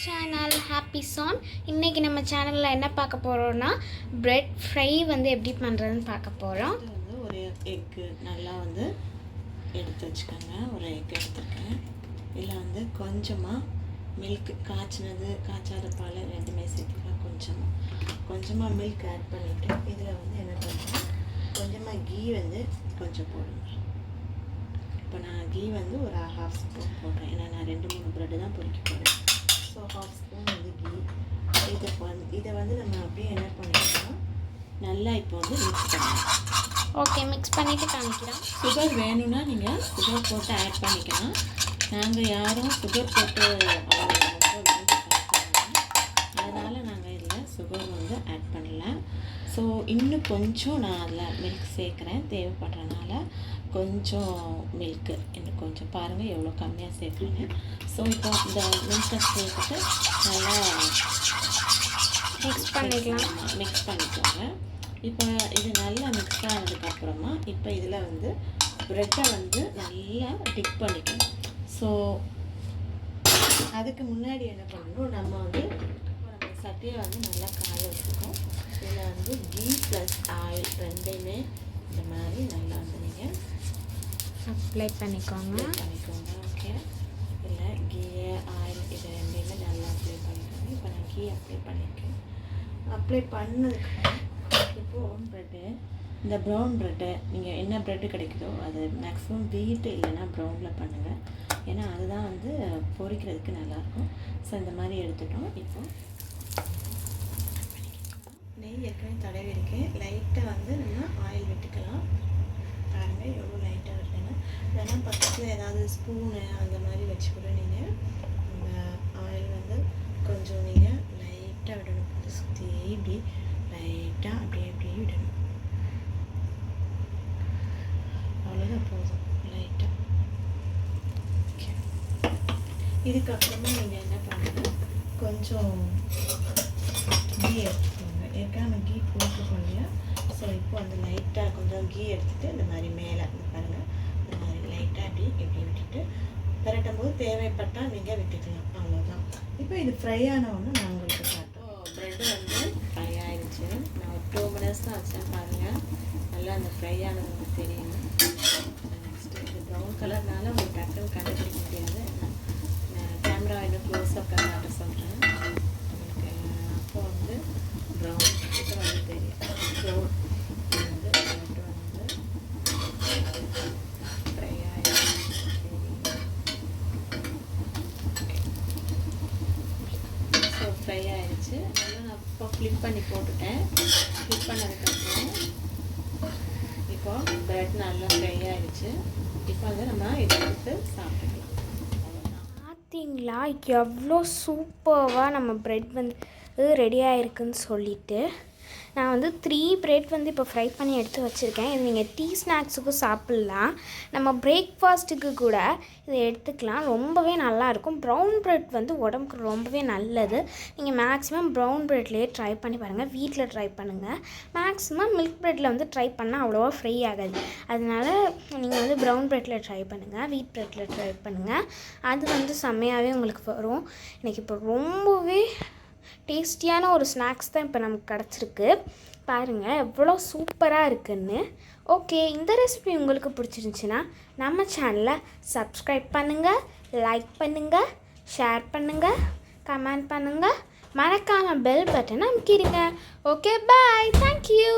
Channel happy San. இன்றைக்கி நம்ம சேனலில் என்ன பார்க்க போகிறோன்னா பிரெட் ஃப்ரை வந்து எப்படி பண்ணுறதுன்னு பார்க்க போகிறோம். இது வந்து ஒரு எக்கு நல்லா வந்து எடுத்து வச்சுக்கோங்க. ஒரு எக் எடுத்துருக்கேன். இதில் வந்து கொஞ்சமாக மில்க், காய்ச்சினது காய்ச்சாத பால் ரெண்டுமே சேர்த்துக்கலாம். கொஞ்சமாக மில்க் ஆட் பண்ணிவிட்டு இதில் வந்து என்ன பண்ணுறேன், கொஞ்சமாக கீ வந்து கொஞ்சம் போடுங்க. இப்போ நான் கீ வந்து ஒரு 1/2 ஸ்பூன் போடுறேன். ஏன்னா நான் 2-3 ப்ரெட்டு தான் பொரிக்க போகிறேன். ஸோ 1/2 ஸ்பூன் வந்து கீ. இதை வந்து நம்ம அப்படியே என்ன பண்ணிக்கலாம், நல்லா இப்போ வந்து மிக்ஸ் பண்ணலாம். ஓகே, மிக்ஸ் பண்ணிவிட்டு காமிக்கிறோம். சுகர் வேணும்னா நீங்கள் சுகர் போட்டு ஆட் பண்ணிக்கலாம். நாங்கள் யாரும் சுகர் போட்டு அதனால் நாங்கள் இதில் சுகர் வந்து ஆட் பண்ணல. ஸோ இன்னும் கொஞ்சம் நான் அதில் மில்க் சேர்க்குறேன். தேவைப்படுறதுனால கொஞ்சம் மில்க்கு இன்னும் கொஞ்சம் பாருங்கள் எவ்வளோ கம்மியாக சேர்க்குறீங்க. ஸோ இப்போ இந்த மில்கை சேர்த்துட்டு நல்லா மிக்ஸ் பண்ணிக்கலாம். மிக்ஸ் பண்ணிக்கோங்க. இப்போ இது நல்லா மிக்ஸ் ஆனதுக்கப்புறமா இப்போ இதில் வந்து ப்ரெட்டை வந்து நல்லா டிப் பண்ணிக்கணும். ஸோ அதுக்கு முன்னாடி என்ன பண்ணணும், நம்ம வந்து சட்டியை வந்து நல்லா காய வச்சுருக்கோம். இதில் வந்து கீ ப்ளஸ் ஆயில் ரெண்டையுமே இந்த மாதிரி நல்லா வந்து நீங்கள் அப்ளை பண்ணிக்கோங்க. ஓகே, இல்லை கீ ஆயில் இது ரெண்டையுமே நல்லா அப்ளை பண்ணிக்கோங்க. இப்போ நான் கீ அப்ளை பண்ணியிருக்கேன். அப்ளை பண்ணதுக்கப்புறம் இப்போது ப்ரெட்டு, இந்த ப்ரௌன் ப்ரெட்டை நீங்கள் என்ன ப்ரெட்டு கிடைக்குதோ அது மேக்ஸிமம் வீட்டு இல்லைன்னா ப்ரௌனில் பண்ணுங்கள். ஏன்னா அதுதான் வந்து பொரிக்கிறதுக்கு நல்லாயிருக்கும். ஸோ இந்த மாதிரி எடுத்துட்டோம். இப்போ நெய் ஏற்கனவே தடவி இருக்கேன். லைட்டாக வந்து நம்ம ஆயில் விட்டுக்கலாம். பாருங்கள் எவ்வளோ லைட்டாக வருதுன்னு. இல்லைன்னா பக்கத்தில் ஏதாவது ஸ்பூனு அந்த மாதிரி வச்சு கூட நீங்கள் இந்த ஆயில் வந்து கொஞ்சம் நீங்கள் லைட்டாக விடணும். அதை சுற்றி இப்படி லைட்டாக அப்படியே விடணும். அவ்வளோதான், போதும். லைட்டாக ஓகே. இதுக்கப்புறமா நீங்கள் என்ன பண்ணுங்கள், கொஞ்சம் கீ எடுத்துக்கோங்க. ஏற்கனவே நம்ம கீ போட்டுருக்கோம் இல்லையா. ஸோ இப்போ அந்த லைட்டாக கொஞ்சம் கீ எடுத்துகிட்டு இந்த மாதிரி மேலே பாருங்கள், இந்த மாதிரி லைட்டாக இப்படி விட்டுட்டு பரட்டும் போது தேவைப்பட்டால் நீங்கள் விட்டுக்கலாம். அவ்வளோதான். இப்போ இது ஃப்ரை ஆனவுடனே நான் உங்களுக்கு காட்டும். ப்ரெட்டு வந்து ஃப்ரை ஆகிடுச்சு. நான் ஒரு 2 மினிட்ஸ் தான் வச்சேன். பாருங்கள் நல்லா அந்த ஃப்ரை ஆனது தெரியும். நெக்ஸ்ட்டு இது ப்ரௌன் கலர்னால உங்களுக்கு டக்குன்னு கண்டுபிடிக்க முடியாது. நான் கேமரா இன்னும் க்ளோஸ்அப் காட்ட சொல்கிறேன் உங்களுக்கு. அப்போ வந்து ப்ரௌன் இது வந்து தெரியும். ப்ரௌன் வந்து ப்ரெட்டு வந்து ஃப்ரை ஆகிடுச்சு. ஸோ ஃப்ரை ஆகிடுச்சு. நல்லா நான் இப்போ ஃப்ளிப் பண்ணி போட்டுட்டேன். ஃப்ளிப் பண்ணதுக்கப்புறம் இப்போ ப்ரெட் நல்லா ஃப்ரை ஆகிடுச்சு. இப்போ வந்து நம்ம இதை எடுத்து சாப்பிட்டுக்கலாம். பார்த்தீங்களா எவ்வளோ சூப்பராக நம்ம ப்ரெட் வந்து ரெடி ஆகிருக்குன்னு சொல்லிட்டு, நான் வந்து 3 ப்ரெட் வந்து இப்போ ஃப்ரை பண்ணி எடுத்து வச்சுருக்கேன். இது நீங்கள் டீ ஸ்நாக்ஸுக்கும் சாப்பிட்லாம், நம்ம பிரேக்ஃபாஸ்ட்டுக்கு கூட இதை எடுத்துக்கலாம். ரொம்பவே நல்லாயிருக்கும். ப்ரௌன் ப்ரெட் வந்து உடம்புக்கு ரொம்பவே நல்லது. நீங்கள் மேக்ஸிமம் ப்ரௌன் ப்ரெட்லேயே ட்ரை பண்ணி பாருங்கள். வீட்டில் ட்ரை பண்ணுங்கள். மேக்ஸிமம் மில்க் ப்ரெட்டில் வந்து ட்ரை பண்ணால் அவ்வளோவா ஃப்ரை ஆகாது. அதனால் நீங்கள் வந்து ப்ரௌன் ப்ரெட்டில் ட்ரை பண்ணுங்கள், வீட் ப்ரெட்டில் ட்ரை பண்ணுங்கள். அது வந்து செம்மையாகவே உங்களுக்கு வரும். எனக்கு இப்போ ரொம்பவே டேஸ்டியான ஒரு ஸ்நாக்ஸ் தான் இப்போ நமக்கு கிடச்சிருக்கு. பாருங்கள் எவ்வளோ சூப்பராக இருக்குன்னு. ஓகே, இந்த ரெசிபி உங்களுக்கு பிடிச்சிருந்துச்சின்னா நம்ம சேனலை சப்ஸ்கிரைப் பண்ணுங்கள், லைக் பண்ணுங்கள், ஷேர் பண்ணுங்கள், கமெண்ட் பண்ணுங்கள், மறக்காமல் பெல் பட்டனை அமுக்கிடுங்க. ஓகே, பாய், தேங்க்யூ.